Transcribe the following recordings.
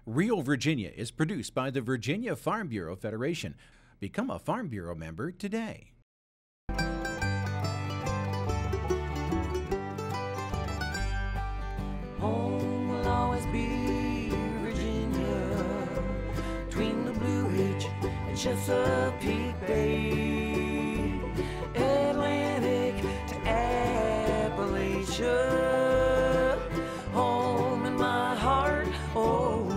Real Virginia is produced by the Virginia Farm Bureau Federation. Become a Farm Bureau member today. Home will always be Virginia, between the Blue Ridge and Chesapeake Bay, Atlantic to Appalachia, home in my heart always.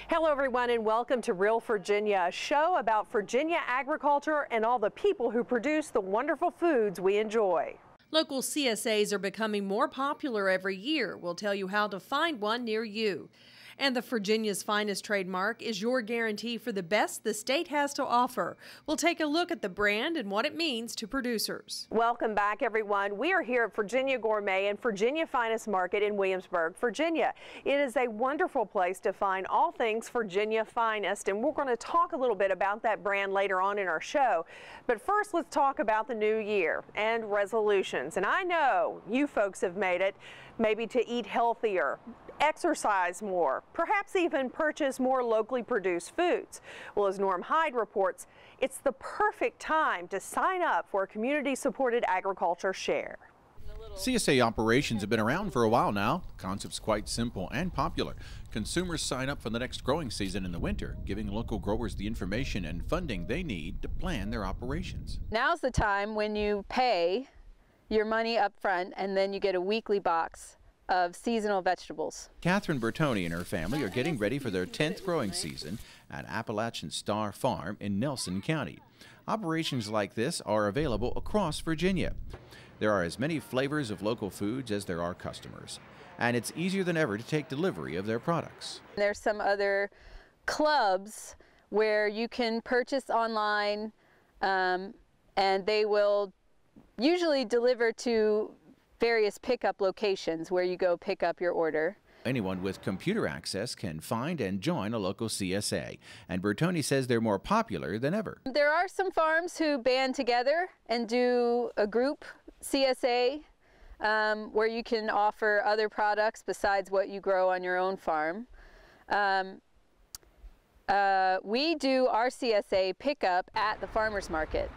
Hello everyone and welcome to Real Virginia, a show about Virginia agriculture and all the people who produce the wonderful foods we enjoy. Local CSAs are becoming more popular every year. We'll tell you how to find one near you. And the Virginia's Finest trademark is your guarantee for the best the state has to offer. We'll take a look at the brand and what it means to producers. Welcome back, everyone. We are here at Virginia Gourmet and Virginia Finest Market in Williamsburg, Virginia. It is a wonderful place to find all things Virginia Finest, and we're going to talk a little bit about that brand later on in our show. But first, let's talk about the new year and resolutions. And I know you folks have made it, maybe to eat healthier, exercise more, perhaps even purchase more locally produced foods. Well, as Norm Hyde reports, it's the perfect time to sign up for a community-supported agriculture share. CSA operations have been around for a while now. The concept's quite simple and popular. Consumers sign up for the next growing season in the winter, giving local growers the information and funding they need to plan their operations. Now's the time when you pay your money up front and then you get a weekly box of seasonal vegetables. Catherine Bertoni and her family are getting ready for their 10th growing season at Appalachian Star Farm in Nelson County. Operations like this are available across Virginia. There are as many flavors of local foods as there are customers, and it's easier than ever to take delivery of their products. There's some other clubs where you can purchase online and they will usually deliver to various pickup locations where you go pick up your order. Anyone with computer access can find and join a local CSA, and Bertoni says they're more popular than ever. There are some farms who band together and do a group CSA where you can offer other products besides what you grow on your own farm. We do our CSA pickup at the farmers market.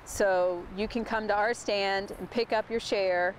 So you can come to our stand and pick up your share,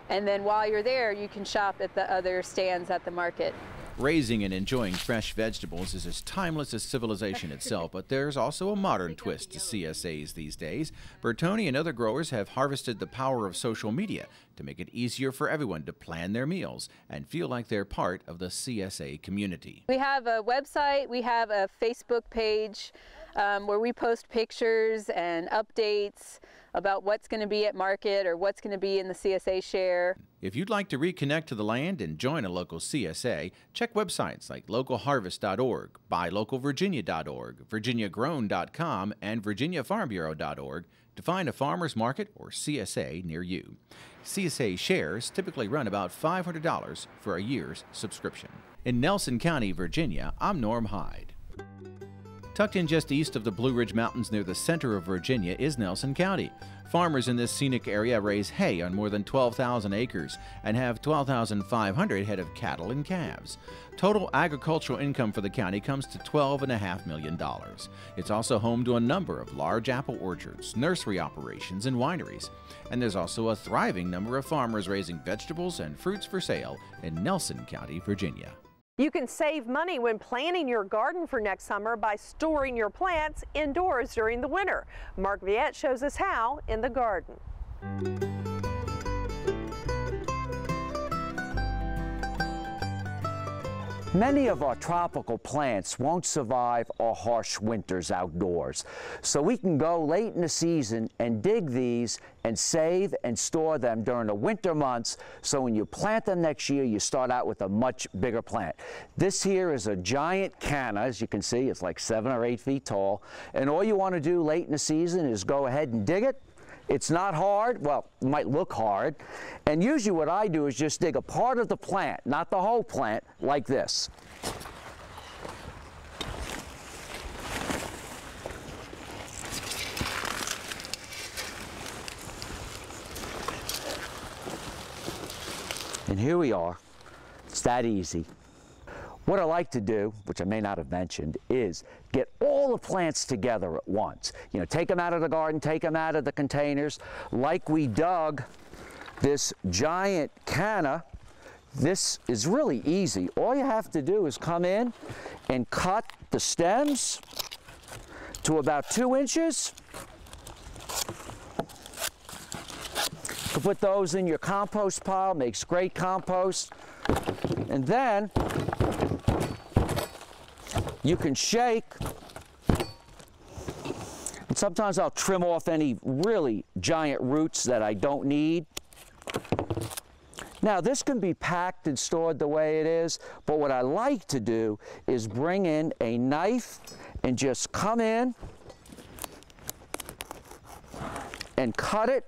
and then while you're there, you can shop at the other stands at the market. Raising and enjoying fresh vegetables is as timeless as civilization itself, but there's also a modern twist to CSAs these days. Bertoni and other growers have harvested the power of social media to make it easier for everyone to plan their meals and feel like they're part of the CSA community. We have a website, we have a Facebook page where we post pictures and updates about what's going to be at market or what's going to be in the CSA share. If you'd like to reconnect to the land and join a local CSA, check websites like localharvest.org, buylocalvirginia.org, virginiagrown.com, and virginiafarmbureau.org to find a farmer's market or CSA near you. CSA shares typically run about $500 for a year's subscription. In Nelson County, Virginia, I'm Norm Hyde. Tucked in just east of the Blue Ridge Mountains near the center of Virginia is Nelson County. Farmers in this scenic area raise hay on more than 12,000 acres and have 12,500 head of cattle and calves. Total agricultural income for the county comes to $12.5 million. It's also home to a number of large apple orchards, nursery operations, and wineries. And there's also a thriving number of farmers raising vegetables and fruits for sale in Nelson County, Virginia. You can save money when planning your garden for next summer by storing your plants indoors during the winter. Mark Viette shows us how in the garden. Many of our tropical plants won't survive our harsh winters outdoors, so we can go late in the season and dig these and save and store them during the winter months, so when you plant them next year, you start out with a much bigger plant. This here is a giant canna. As you can see, it's like 7 or 8 feet tall, and all you want to do late in the season is go ahead and dig it. It's not hard. Well, it might look hard. And usually what I do is just dig a part of the plant, not the whole plant, like this. And here we are. It's that easy. What I like to do, which I may not have mentioned, is get all the plants together at once. You know, take them out of the garden, take them out of the containers. Like we dug this giant canna, this is really easy. All you have to do is come in and cut the stems to about 2 inches. You can put those in your compost pile, makes great compost. And then you can shake. And sometimes I'll trim off any really giant roots that I don't need. Now this can be packed and stored the way it is, but what I like to do is bring in a knife and just come in and cut it.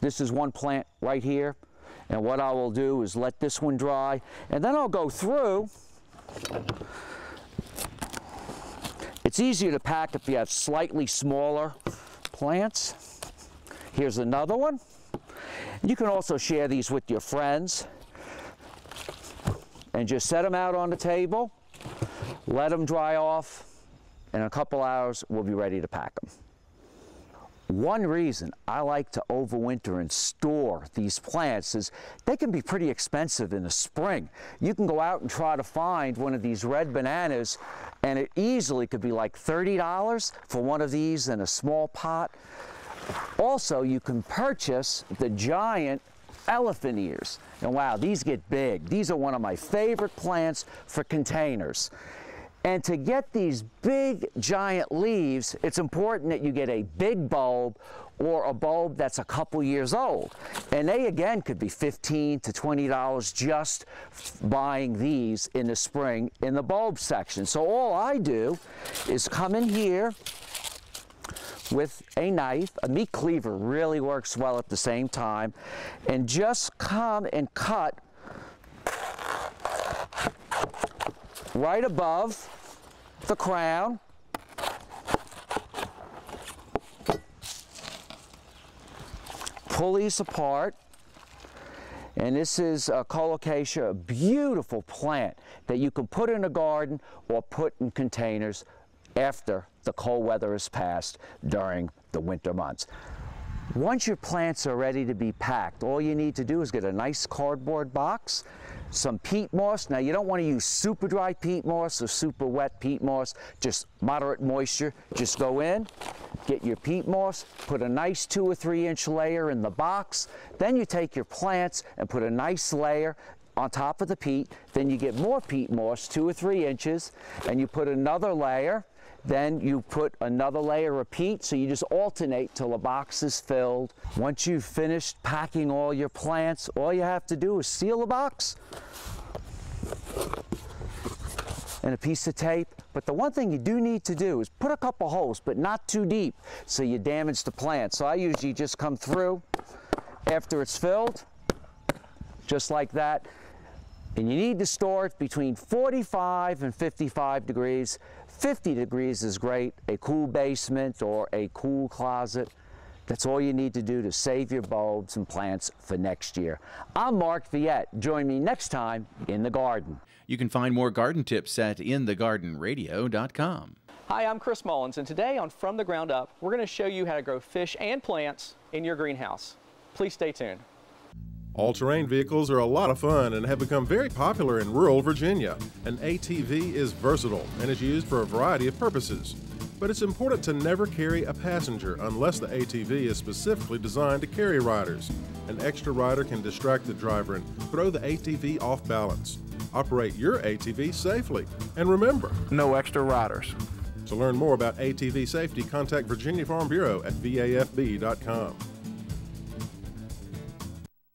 This is one plant right here, and what I will do is let this one dry, and then I'll go through. It's easier to pack if you have slightly smaller plants. Here's another one. You can also share these with your friends and just set them out on the table, let them dry off, and in a couple hours we'll be ready to pack them. One reason I like to overwinter and store these plants is they can be pretty expensive in the spring. You can go out and try to find one of these red bananas, and it easily could be like $30 for one of these in a small pot. Also, you can purchase the giant elephant ears. And wow, these get big. These are one of my favorite plants for containers. And to get these big, giant leaves, it's important that you get a big bulb or a bulb that's a couple years old. And they, again, could be $15 to $20 just buying these in the spring in the bulb section. So all I do is come in here with a knife. A meat cleaver really works well at the same time. And just come and cut right above the crown. Pull these apart. And this is a colocasia, a beautiful plant that you can put in a garden or put in containers after the cold weather has passed during the winter months. Once your plants are ready to be packed, all you need to do is get a nice cardboard box, some peat moss. Now you don't want to use super dry peat moss or super wet peat moss, just moderate moisture. Just go in, get your peat moss, put a nice 2 or 3 inch layer in the box. Then you take your plants and put a nice layer on top of the peat. Then you get more peat moss, 2 or 3 inches, and you put another layer. Then you put another layer of peat, so you just alternate till the box is filled. Once you've finished packing all your plants, all you have to do is seal the box and a piece of tape. But the one thing you do need to do is put a couple holes, but not too deep, so you damage the plant. So I usually just come through after it's filled, just like that. And you need to store it between 45 and 55 degrees. 50 degrees is great, a cool basement or a cool closet. That's all you need to do to save your bulbs and plants for next year. I'm Mark Viette. Join me next time in the garden. You can find more garden tips at inthegardenradio.com. Hi, I'm Chris Mullins, and today on From the Ground Up, we're going to show you how to grow fish and plants in your greenhouse. Please stay tuned. All-terrain vehicles are a lot of fun and have become very popular in rural Virginia. An ATV is versatile and is used for a variety of purposes. But it's important to never carry a passenger unless the ATV is specifically designed to carry riders. An extra rider can distract the driver and throw the ATV off balance. Operate your ATV safely. And remember, no extra riders. To learn more about ATV safety, contact Virginia Farm Bureau at vafb.com.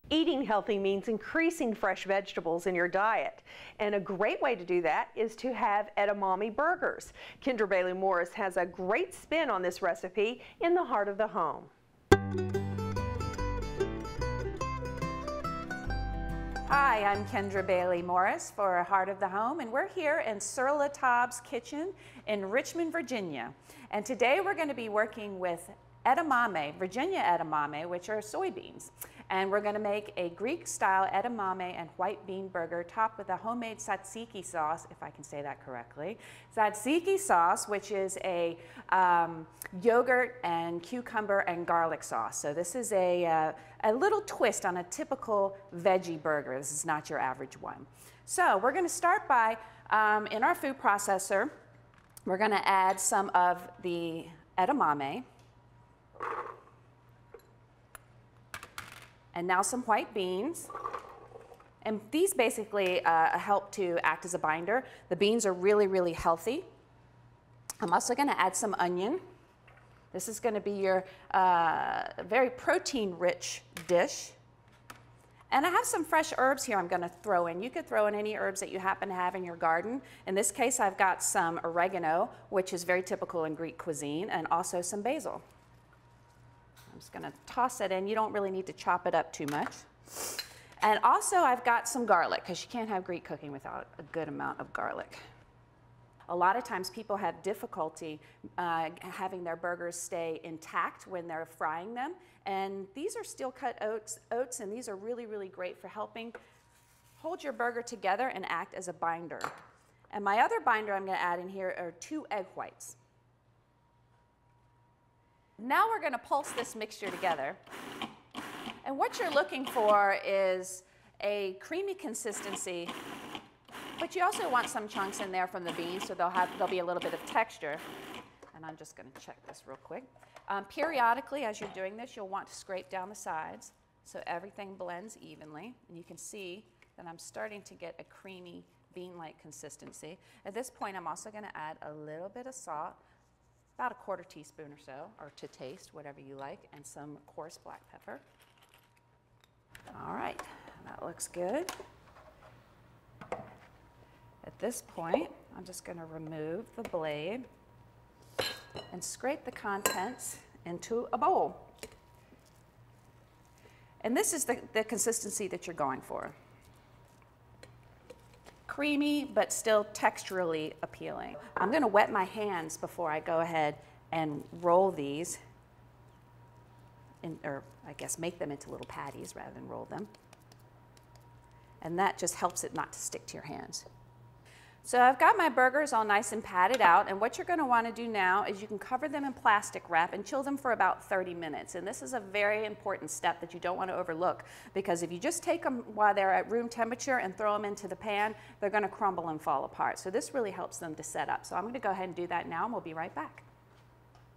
Eating healthy means increasing fresh vegetables in your diet. And a great way to do that is to have Edamame Burgers. Kendra Bailey Morris has a great spin on this recipe in the heart of the home. Hi, I'm Kendra Bailey Morris for Heart of the Home, and we're here in Sir Latab's kitchen in Richmond, Virginia. And today we're going to be working with edamame, Virginia edamame, which are soybeans. And we're going to make a Greek-style edamame and white bean burger topped with a homemade tzatziki sauce, if I can say that correctly. Tzatziki sauce, which is a yogurt and cucumber and garlic sauce. So this is a little twist on a typical veggie burger. This is not your average one. So we're going to start by, in our food processor, we're going to add some of the edamame. And now some white beans. And these basically help to act as a binder. The beans are really, really healthy. I'm also going to add some onion. This is going to be your very protein-rich dish. And I have some fresh herbs here I'm going to throw in. You could throw in any herbs that you happen to have in your garden. In this case, I've got some oregano, which is very typical in Greek cuisine, and also some basil. I'm just going to toss it in. You don't really need to chop it up too much. And also I've got some garlic, because you can't have Greek cooking without a good amount of garlic. A lot of times people have difficulty having their burgers stay intact when they're frying them. And these are steel cut oats, and these are really, really great for helping hold your burger together and act as a binder. And my other binder I'm going to add in here are 2 egg whites. Now we're going to pulse this mixture together. And what you're looking for is a creamy consistency, but you also want some chunks in there from the beans, so there'll be a little bit of texture. And I'm just going to check this real quick. Periodically, as you're doing this, you'll want to scrape down the sides so everything blends evenly. And you can see that I'm starting to get a creamy bean-like consistency. At this point, I'm also going to add a little bit of salt, about a 1/4 teaspoon or so, or to taste, whatever you like, and some coarse black pepper. All right, that looks good. At this point, I'm just going to remove the blade and scrape the contents into a bowl. And this is the consistency that you're going for. Creamy, but still texturally appealing. I'm going to wet my hands before I go ahead and roll these, or I guess make them into little patties rather than roll them. And that just helps it not to stick to your hands. So I've got my burgers all nice and patted out, and what you're going to want to do now is you can cover them in plastic wrap and chill them for about 30 minutes. And this is a very important step that you don't want to overlook, because if you just take them while they're at room temperature and throw them into the pan, they're going to crumble and fall apart. So this really helps them to set up. So I'm going to go ahead and do that now, and we'll be right back.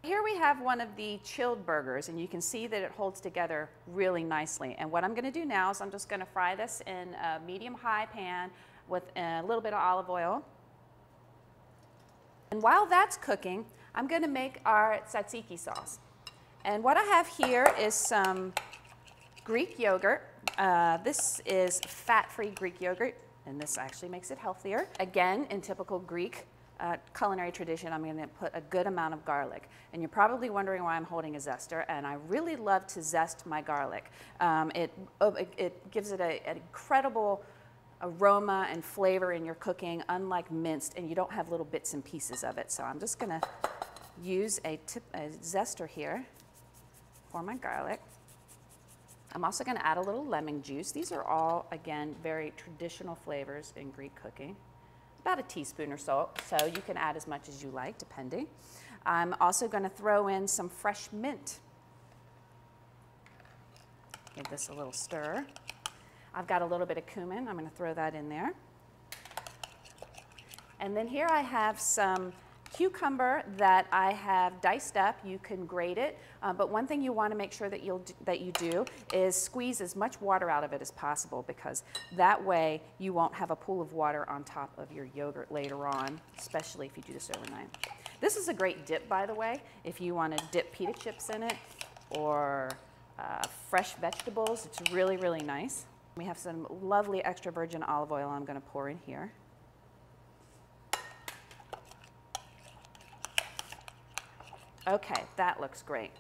Here we have one of the chilled burgers, and you can see that it holds together really nicely. And what I'm going to do now is I'm just going to fry this in a medium-high pan with a little bit of olive oil. And while that's cooking, I'm going to make our tzatziki sauce. And what I have here is some Greek yogurt. This is fat-free Greek yogurt, and this actually makes it healthier. Again, in typical Greek culinary tradition, I'm going to put a good amount of garlic. And you're probably wondering why I'm holding a zester, and I really love to zest my garlic. It gives it an incredible aroma and flavor in your cooking, unlike minced, and you don't have little bits and pieces of it. So I'm just going to use a zester here for my garlic. I'm also going to add a little lemon juice. These are all, again, very traditional flavors in Greek cooking. About a teaspoon or so you can add as much as you like, depending. I'm also going to throw in some fresh mint. Give this a little stir. I've got a little bit of cumin. I'm going to throw that in there. And then here I have some cucumber that I have diced up. You can grate it, but one thing you want to make sure that you do is squeeze as much water out of it as possible, because that way you won't have a pool of water on top of your yogurt later on, especially if you do this overnight. This is a great dip, by the way, if you want to dip pita chips in it or fresh vegetables. It's really, really nice. We have some lovely extra virgin olive oil I'm going to pour in here. Okay, that looks great.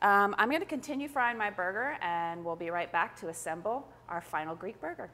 I'm going to continue frying my burger, and we'll be right back to assemble our final Greek burger.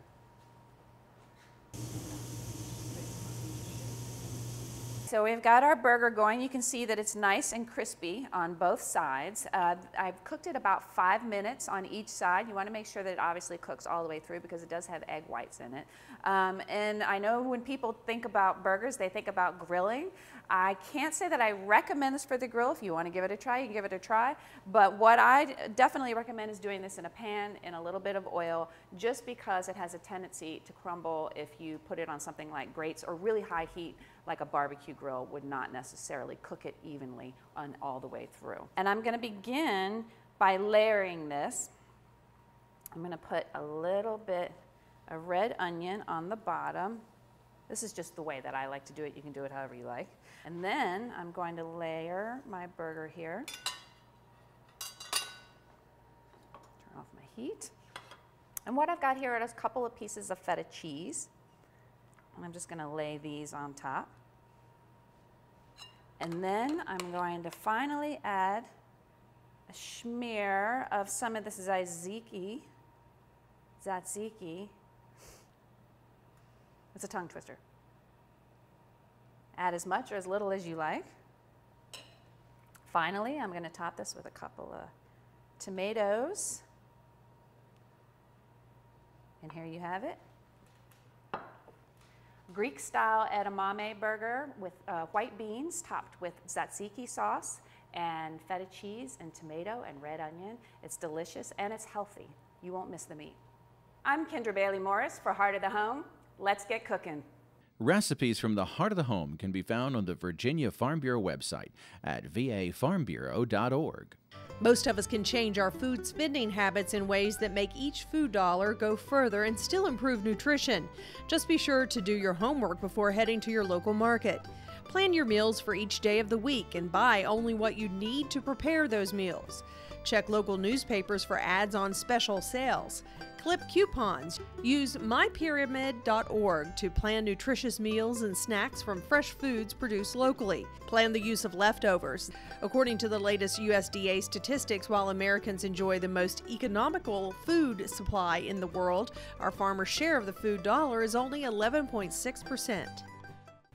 So we've got our burger going. You can see that it's nice and crispy on both sides. I've cooked it about 5 minutes on each side. You want to make sure that it obviously cooks all the way through because it does have egg whites in it. And I know when people think about burgers, they think about grilling. I can't say that I recommend this for the grill. If you want to give it a try, you can give it a try. But what I definitely recommend is doing this in a pan in a little bit of oil, just because it has a tendency to crumble if you put it on something like grates or really high heat, like a barbecue grill would not necessarily cook it evenly on all the way through. And I'm going to begin by layering this. I'm going to put a little bit of red onion on the bottom. This is just the way that I like to do it. You can do it however you like. And then I'm going to layer my burger here. Turn off my heat. And what I've got here are a couple of pieces of feta cheese. And I'm just going to lay these on top. And then I'm going to finally add a smear of some of this tzatziki. It's a tongue twister. Add as much or as little as you like. Finally, I'm going to top this with a couple of tomatoes. And here you have it. Greek-style edamame burger with white beans topped with tzatziki sauce and feta cheese and tomato and red onion. It's delicious and it's healthy. You won't miss the meat. I'm Kendra Bailey Morris for Heart of the Home. Let's get cooking. Recipes from the Heart of the Home can be found on the Virginia Farm Bureau website at vafarmbureau.org. Most of us can change our food spending habits in ways that make each food dollar go further and still improve nutrition. Just be sure to do your homework before heading to your local market. Plan your meals for each day of the week and buy only what you need to prepare those meals. Check local newspapers for ads on special sales. Clip coupons. Use mypyramid.org to plan nutritious meals and snacks from fresh foods produced locally. Plan the use of leftovers. According to the latest USDA statistics, while Americans enjoy the most economical food supply in the world, our farmers' share of the food dollar is only 11.6%.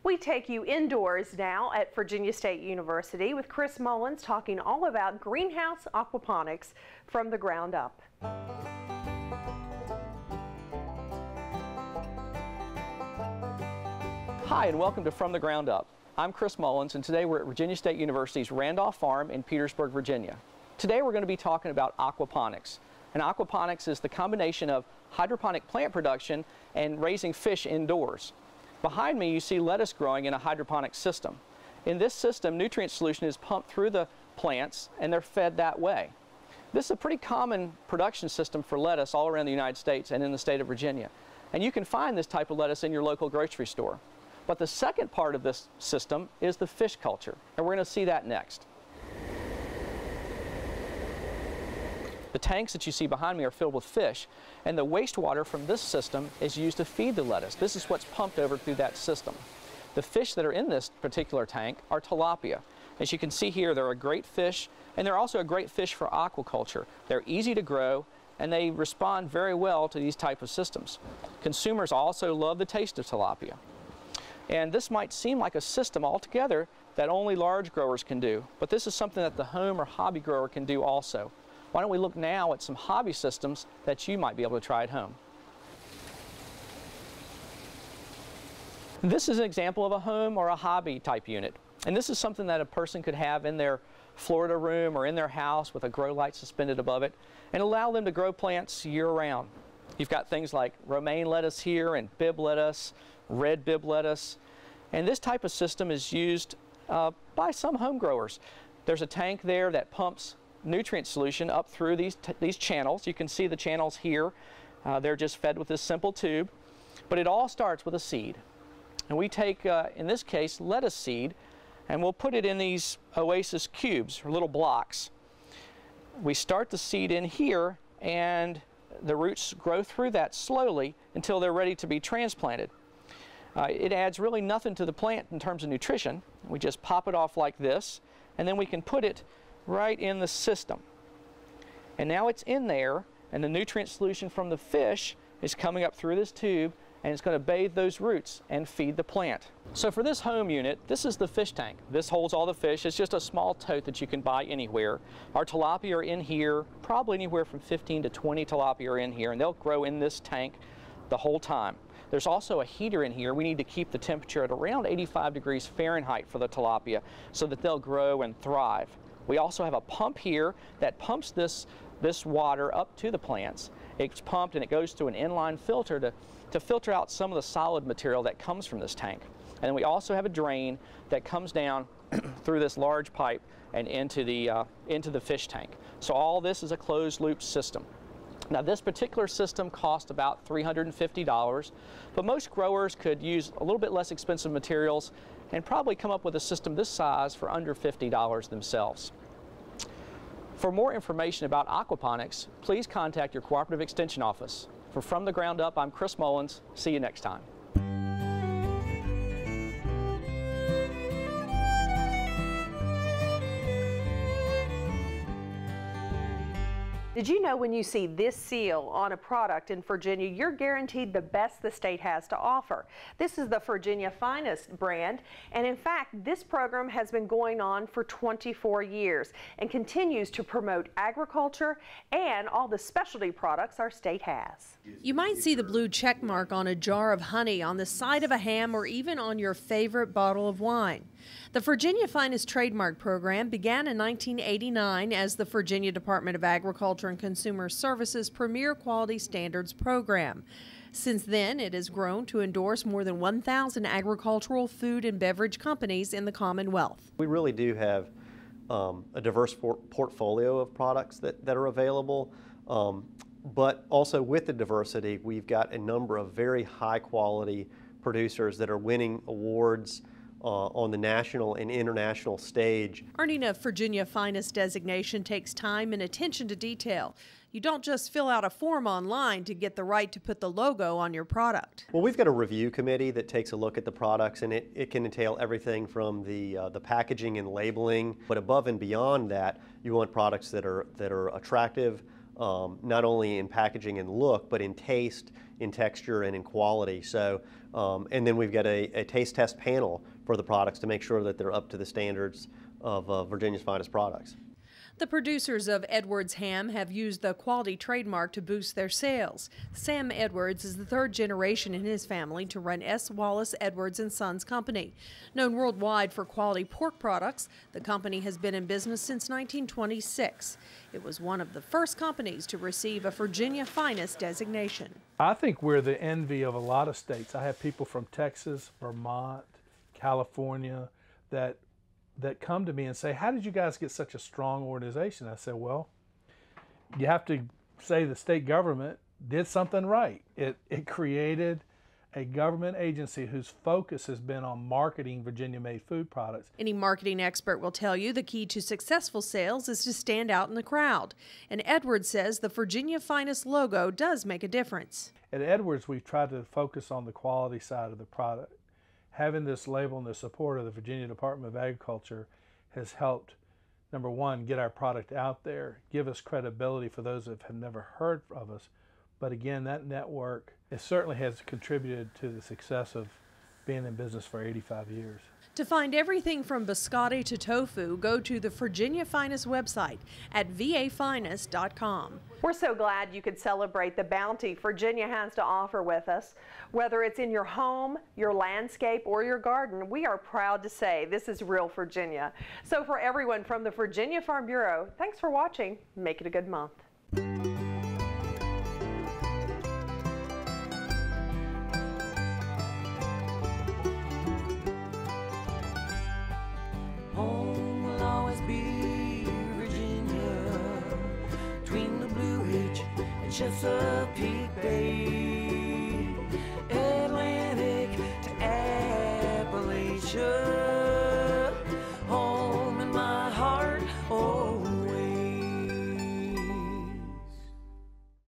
We take you indoors now at Virginia State University with Chris Mullins talking all about greenhouse aquaponics from the ground up. Hi, and welcome to From the Ground Up. I'm Chris Mullins, and today we're at Virginia State University's Randolph Farm in Petersburg, Virginia. Today we're going to be talking about aquaponics. And aquaponics is the combination of hydroponic plant production and raising fish indoors. Behind me you see lettuce growing in a hydroponic system. In this system, nutrient solution is pumped through the plants and they're fed that way. This is a pretty common production system for lettuce all around the United States and in the state of Virginia. And you can find this type of lettuce in your local grocery store. But the second part of this system is the fish culture, and we're going to see that next. The tanks that you see behind me are filled with fish, and the wastewater from this system is used to feed the lettuce. This is what's pumped over through that system. The fish that are in this particular tank are tilapia. As you can see here, they're a great fish, and they're also a great fish for aquaculture. They're easy to grow, and they respond very well to these type of systems. Consumers also love the taste of tilapia. And this might seem like a system altogether that only large growers can do, but this is something that the home or hobby grower can do also. Why don't we look now at some hobby systems that you might be able to try at home. This is an example of a home or a hobby type unit. And this is something that a person could have in their Florida room or in their house with a grow light suspended above it and allow them to grow plants year-round. You've got things like romaine lettuce here and bib lettuce, red bib lettuce, and this type of system is used by some home growers. There's a tank there that pumps nutrient solution up through these channels. You can see the channels here. They're just fed with this simple tube, but it all starts with a seed. And we take, in this case, lettuce seed, and we'll put it in these Oasis cubes, or little blocks. We start the seed in here, and the roots grow through that slowly until they're ready to be transplanted. It adds really nothing to the plant in terms of nutrition. We just pop it off like this, and then we can put it right in the system. And now it's in there, and the nutrient solution from the fish is coming up through this tube and it's going to bathe those roots and feed the plant. So for this home unit, this is the fish tank. This holds all the fish. It's just a small tote that you can buy anywhere. Our tilapia are in here, probably anywhere from 15 to 20 tilapia are in here, and they'll grow in this tank the whole time. There's also a heater in here. We need to keep the temperature at around 85 degrees Fahrenheit for the tilapia so that they'll grow and thrive. We also have a pump here that pumps this water up to the plants. It's pumped and it goes through an inline filter to filter out some of the solid material that comes from this tank. And then we also have a drain that comes down through this large pipe and into the fish tank. So all this is a closed loop system. Now this particular system costs about $350, but most growers could use a little bit less expensive materials and probably come up with a system this size for under $50 themselves. For more information about aquaponics, please contact your Cooperative Extension Office. For From the Ground Up, I'm Chris Mullins. See you next time. Did you know when you see this seal on a product in Virginia, you're guaranteed the best the state has to offer? This is the Virginia Finest brand, and in fact, this program has been going on for 24 years and continues to promote agriculture and all the specialty products our state has. You might see the blue check mark on a jar of honey, on the side of a ham, or even on your favorite bottle of wine. The Virginia Finest trademark program began in 1989 as the Virginia Department of Agriculture and Consumer Services Premier Quality Standards program. Since then, it has grown to endorse more than 1,000 agricultural, food, and beverage companies in the Commonwealth. We really do have a diverse portfolio of products that are available, but also with the diversity, we've got a number of very high-quality producers that are winning awards on the national and international stage. Earning a Virginia Finest designation takes time and attention to detail. You don't just fill out a form online to get the right to put the logo on your product. Well, we've got a review committee that takes a look at the products, and it can entail everything from the packaging and labeling, but above and beyond that, you want products that are attractive, not only in packaging and look, but in taste, in texture, and in quality. So, and then we've got a taste test panel for the products to make sure that they're up to the standards of Virginia's finest products. The producers of Edwards Ham have used the quality trademark to boost their sales. Sam Edwards is the third generation in his family to run S. Wallace Edwards & Sons Company. Known worldwide for quality pork products, the company has been in business since 1926. It was one of the first companies to receive a Virginia Finest designation. I think we're the envy of a lot of states. I have people from Texas, Vermont, California that come to me and say, how did you guys get such a strong organization? I said, well, you have to say the state government did something right. It created a government agency whose focus has been on marketing Virginia-made food products. Any marketing expert will tell you the key to successful sales is to stand out in the crowd. And Edwards says the Virginia Finest logo does make a difference. At Edwards, we've tried to focus on the quality side of the product. Having this label and the support of the Virginia Department of Agriculture has helped, number one, get our product out there, give us credibility for those that have never heard of us. But again, that network, it certainly has contributed to the success of being in business for 85 years. To find everything from biscotti to tofu, go to the Virginia Finest website at vafinest.com. We're so glad you could celebrate the bounty Virginia has to offer with us. Whether it's in your home, your landscape, or your garden, we are proud to say this is real Virginia. So for everyone from the Virginia Farm Bureau, thanks for watching. Make it a good month. Home will always be Virginia, between the Blue Ridge and Chesapeake Bay, Atlantic to Appalachia.